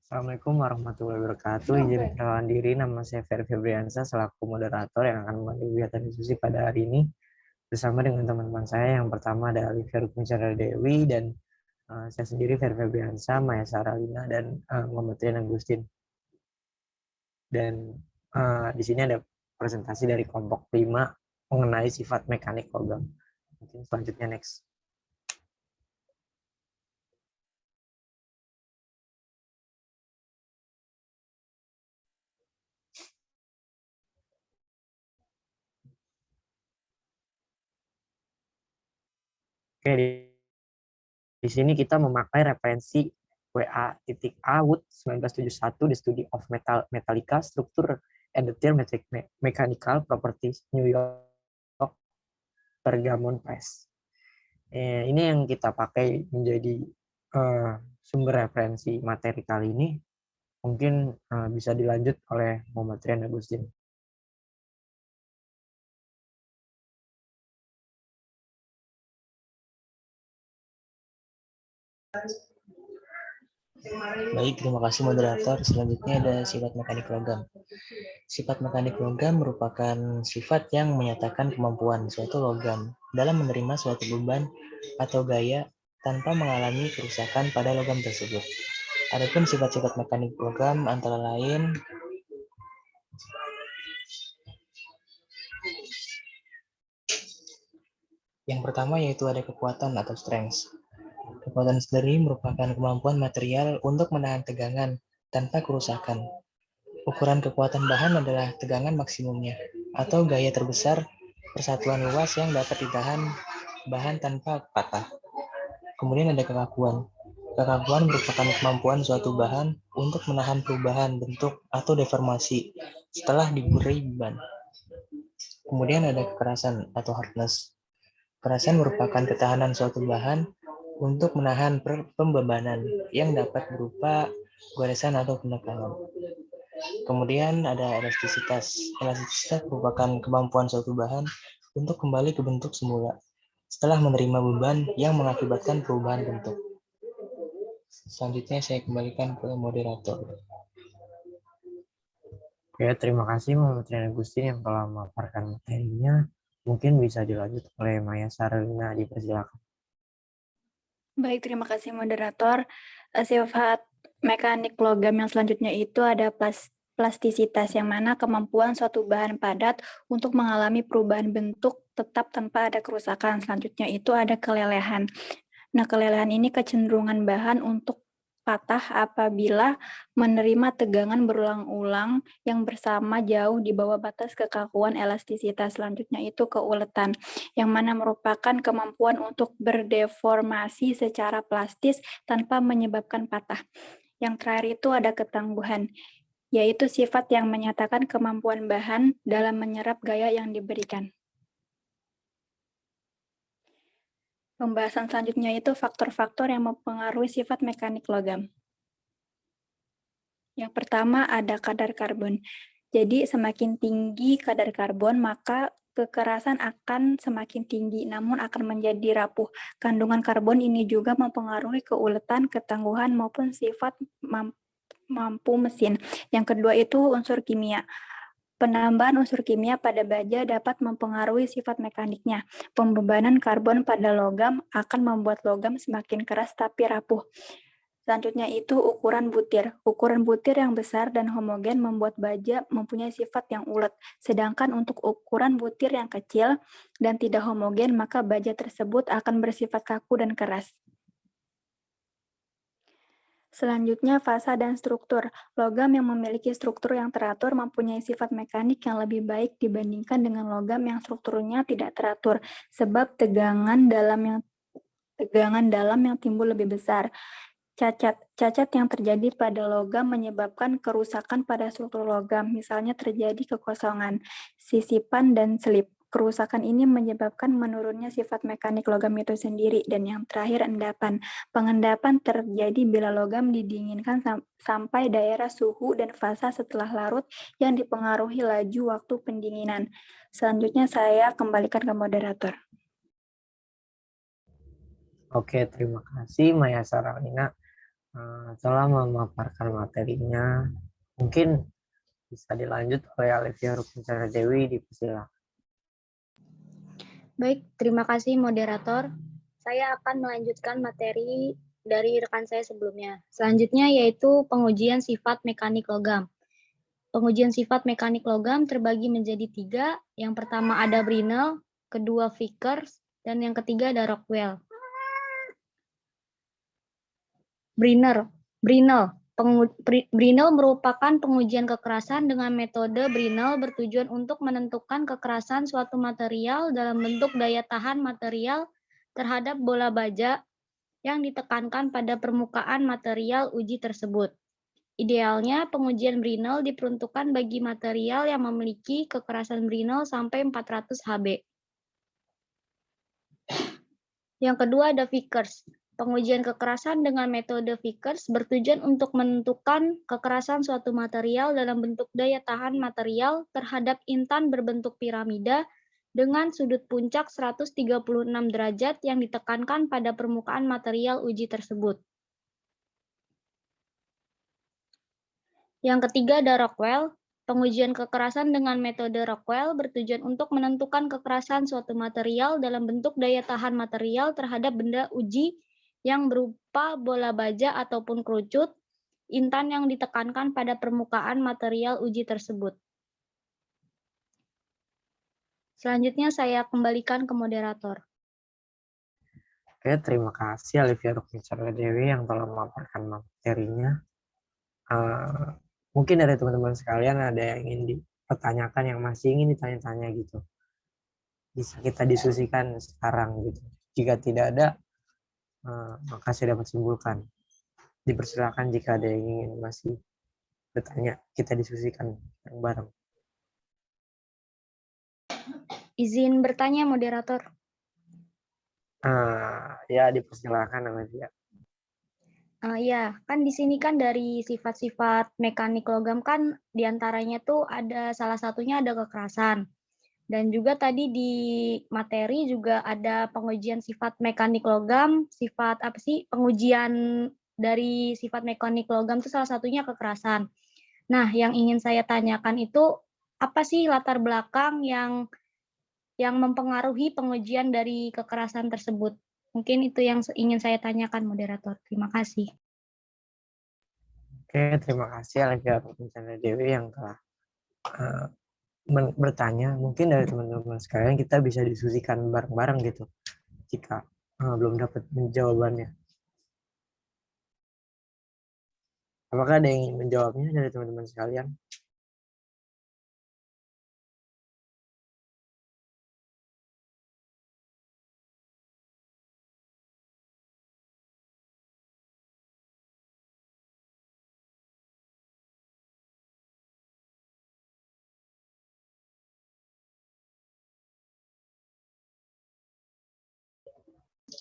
Assalamualaikum warahmatullahi wabarakatuh. Izin perkenalan diri, nama saya Ferry Febriansa selaku moderator yang akan memandu kegiatan diskusi pada hari ini bersama dengan teman-teman saya. Yang pertama ada Alifia Rukminchandra Dewi dan saya sendiri Ferry Febriansa, Maya Saralina dan Muhammad Rian Agustin. Dan di sini ada presentasi dari kelompok 5 mengenai sifat mekanik logam. Mungkin selanjutnya next. Oke, di sini kita memakai referensi WA.A Wood 1971 The Study of Metallica Structure and the Theoretic Mechanical Properties New York Pergamon Press. Ini yang kita pakai menjadi sumber referensi materi kali ini. Mungkin bisa dilanjut oleh Muhammad Rian Agustin. Baik, terima kasih moderator. Selanjutnya ada sifat mekanik logam. Sifat mekanik logam merupakan sifat yang menyatakan kemampuan suatu logam dalam menerima suatu beban atau gaya tanpa mengalami kerusakan pada logam tersebut. Adapun sifat-sifat mekanik logam antara lain yang pertama yaitu ada kekuatan atau strength. Kekuatan sendiri merupakan kemampuan material untuk menahan tegangan tanpa kerusakan. Ukuran kekuatan bahan adalah tegangan maksimumnya, atau gaya terbesar persatuan luas yang dapat ditahan bahan tanpa patah. Kemudian ada kekakuan. Kekakuan merupakan kemampuan suatu bahan untuk menahan perubahan bentuk atau deformasi setelah diberi beban. Kemudian ada kekerasan atau hardness. Kekerasan merupakan ketahanan suatu bahan untuk menahan pembebanan yang dapat berupa goresan atau penekanan. Kemudian ada elastisitas. Elastisitas merupakan kemampuan suatu bahan untuk kembali ke bentuk semula setelah menerima beban yang mengakibatkan perubahan bentuk. Selanjutnya saya kembalikan ke moderator. Oke, terima kasih Muhammad Rian Agustin yang telah memaparkan materinya. Mungkin bisa dilanjut oleh Maya Saralina, dipersilakan. Baik, terima kasih moderator. Sifat mekanik logam yang selanjutnya itu ada plastisitas, yang mana kemampuan suatu bahan padat untuk mengalami perubahan bentuk tetap tanpa ada kerusakan. Selanjutnya itu ada kelelehan. Nah, kelelehan ini kecenderungan bahan untuk patah apabila menerima tegangan berulang-ulang yang bersama jauh di bawah batas kekakuan elastisitas. Selanjutnya itu keuletan, yang mana merupakan kemampuan untuk berdeformasi secara plastis tanpa menyebabkan patah. Yang terakhir itu ada ketangguhan, yaitu sifat yang menyatakan kemampuan bahan dalam menyerap gaya yang diberikan. Pembahasan selanjutnya itu faktor-faktor yang mempengaruhi sifat mekanik logam. Yang pertama ada kadar karbon. Jadi semakin tinggi kadar karbon, maka kekerasan akan semakin tinggi, namun akan menjadi rapuh. Kandungan karbon ini juga mempengaruhi keuletan, ketangguhan, maupun sifat mampu mesin. Yang kedua itu unsur kimia. Penambahan unsur kimia pada baja dapat mempengaruhi sifat mekaniknya. Pembebanan karbon pada logam akan membuat logam semakin keras tapi rapuh. Selanjutnya itu ukuran butir. Ukuran butir yang besar dan homogen membuat baja mempunyai sifat yang ulet. Sedangkan untuk ukuran butir yang kecil dan tidak homogen, maka baja tersebut akan bersifat kaku dan keras. Selanjutnya, fasa dan struktur. Logam yang memiliki struktur yang teratur mempunyai sifat mekanik yang lebih baik dibandingkan dengan logam yang strukturnya tidak teratur, sebab tegangan dalam yang timbul lebih besar. Cacat yang terjadi pada logam menyebabkan kerusakan pada struktur logam, misalnya terjadi kekosongan, sisipan, dan selip. Kerusakan ini menyebabkan menurunnya sifat mekanik logam itu sendiri. Dan yang terakhir, endapan. Pengendapan terjadi bila logam didinginkan sampai daerah suhu dan fasa setelah larut yang dipengaruhi laju waktu pendinginan. Selanjutnya saya kembalikan ke moderator. Oke, terima kasih Maya Saralina. telah memaparkan materinya. Mungkin bisa dilanjut oleh Alivia Rukminchandra Dewi, dipersilakan. Baik, terima kasih moderator. Saya akan melanjutkan materi dari rekan saya sebelumnya. Selanjutnya yaitu pengujian sifat mekanik logam. Pengujian sifat mekanik logam terbagi menjadi 3. Yang pertama ada Brinell, kedua Vickers, dan yang ketiga ada Rockwell. Brinell merupakan pengujian kekerasan dengan metode Brinell bertujuan untuk menentukan kekerasan suatu material dalam bentuk daya tahan material terhadap bola baja yang ditekankan pada permukaan material uji tersebut. Idealnya, pengujian Brinell diperuntukkan bagi material yang memiliki kekerasan Brinell sampai 400 Hb. Yang kedua ada Vickers. Pengujian kekerasan dengan metode Vickers bertujuan untuk menentukan kekerasan suatu material dalam bentuk daya tahan material terhadap intan berbentuk piramida dengan sudut puncak 136 derajat yang ditekankan pada permukaan material uji tersebut. Yang ketiga ada Rockwell. Pengujian kekerasan dengan metode Rockwell bertujuan untuk menentukan kekerasan suatu material dalam bentuk daya tahan material terhadap benda uji yang berupa bola baja ataupun kerucut, intan yang ditekankan pada permukaan material uji tersebut. Selanjutnya saya kembalikan ke moderator. Oke, terima kasih Alivia Rukminchandra Dewi yang telah memaparkan materinya. Mungkin dari teman-teman sekalian ada yang ingin dipertanyakan, yang masih ingin ditanya-tanya gitu. Bisa kita diskusikan sekarang gitu. Jika tidak ada, maka saya dapat simpulkan. Dipersilakan jika ada yang ingin masih bertanya, kita diskusikan bareng-bareng. Izin bertanya moderator. Ya, dipersilakan Alivia. Ya, kan di sini kan dari sifat-sifat mekanik logam kan diantaranya tuh ada salah satunya ada kekerasan. Dan juga tadi di materi juga ada pengujian sifat mekanik logam, sifat apa sih pengujian dari sifat mekanik logam itu salah satunya kekerasan. Nah, yang ingin saya tanyakan itu apa sih latar belakang yang mempengaruhi pengujian dari kekerasan tersebut? Mungkin itu yang ingin saya tanyakan moderator. Terima kasih. Oke, terima kasih Alivia Rukminchandra Dewi yang telah bertanya. Mungkin dari teman-teman sekalian kita bisa diskusikan bareng-bareng gitu jika belum dapat jawabannya. Apakah ada yang ingin menjawabnya dari teman-teman sekalian?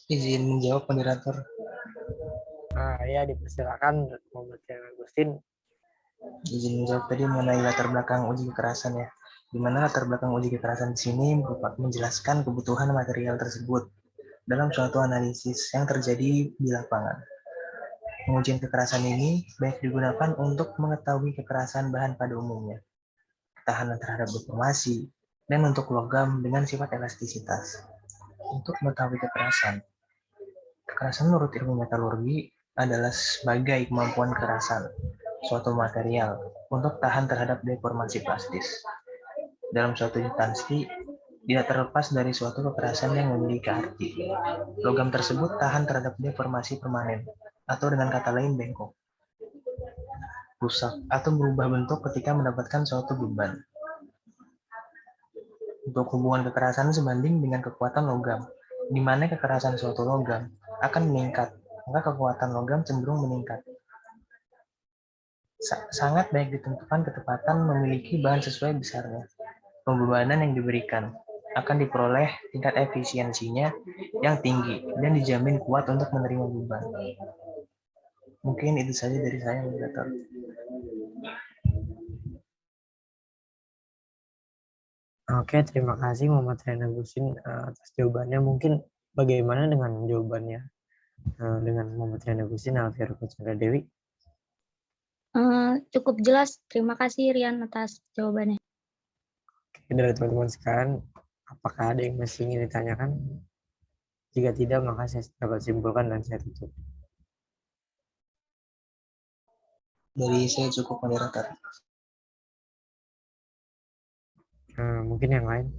Izin menjawab moderator. Ya, dipersilakan Muhammad Agustin. Izin menjawab tadi mengenai latar belakang uji kekerasan ya. Di mana latar belakang uji kekerasan di sini merupakan menjelaskan kebutuhan material tersebut dalam suatu analisis yang terjadi di lapangan. Pengujian kekerasan ini baik digunakan untuk mengetahui kekerasan bahan pada umumnya, ketahanan terhadap deformasi, dan untuk logam dengan sifat elastisitas. Untuk mengetahui kekerasan menurut ilmu metalurgi adalah sebagai kemampuan kekerasan suatu material untuk tahan terhadap deformasi plastis. Dalam suatu instansi, tidak terlepas dari suatu kekerasan yang memiliki arti. Logam tersebut tahan terhadap deformasi permanen, atau dengan kata lain bengkok, rusak, atau berubah bentuk ketika mendapatkan suatu beban. Untuk hubungan kekerasan sebanding dengan kekuatan logam, di mana kekerasan suatu logam akan meningkat, maka kekuatan logam cenderung meningkat. Sangat baik ditentukan ketepatan memiliki bahan sesuai besarnya. Pembebanan yang diberikan akan diperoleh tingkat efisiensinya yang tinggi dan dijamin kuat untuk menerima beban. Mungkin itu saja dari saya, moderator. Oke, terima kasih Muhammad Agustin atas jawabannya. Mungkin bagaimana dengan jawabannya dengan Muhammad Rian Agustin, Alfian Chandra Dewi. Cukup jelas. Terima kasih Rian atas jawabannya. Oke, dari teman-teman sekalian, apakah ada yang masih ingin ditanyakan? Jika tidak, maka saya dapat simpulkan dan saya tutup. Dari saya cukup, moderator. Mungkin yang lain.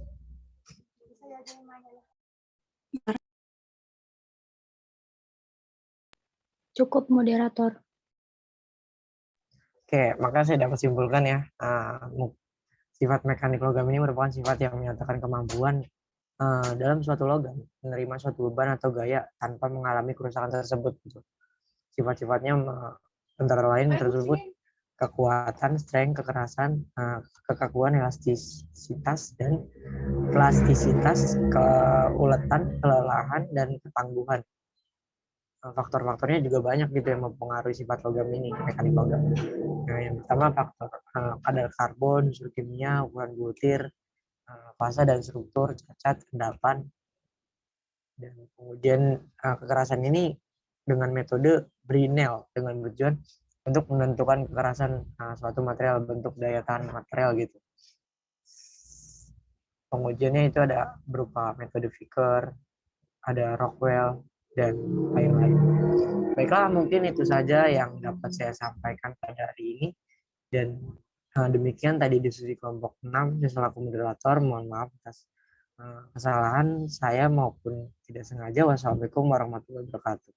Cukup moderator. Oke, maka saya dapat simpulkan ya, sifat mekanik logam ini merupakan sifat yang menyatakan kemampuan dalam suatu logam menerima suatu beban atau gaya tanpa mengalami kerusakan tersebut. Gitu. Sifat-sifatnya antara lain tersebut kekuatan, strength, kekerasan, kekakuan, elastisitas, dan plastisitas, keuletan, kelelahan, dan ketangguhan. Faktor-faktornya juga banyak gitu yang mempengaruhi sifat logam ini, mekanik logam. Nah, yang pertama faktor kadar karbon, unsur kimia, ukuran butir, fasa dan struktur, cacat, endapan, dan kemudian kekerasan ini dengan metode Brinell dengan tujuan untuk menentukan kekerasan suatu material, bentuk daya tahan material gitu. Pengujiannya itu ada berupa metode Vickers, ada Rockwell, dan lain-lain. Baiklah, mungkin itu saja yang dapat saya sampaikan pada hari ini. Dan demikian tadi diskusi kelompok 6, saya selaku moderator, mohon maaf atas kesalahan saya maupun tidak sengaja. Wassalamualaikum warahmatullahi wabarakatuh.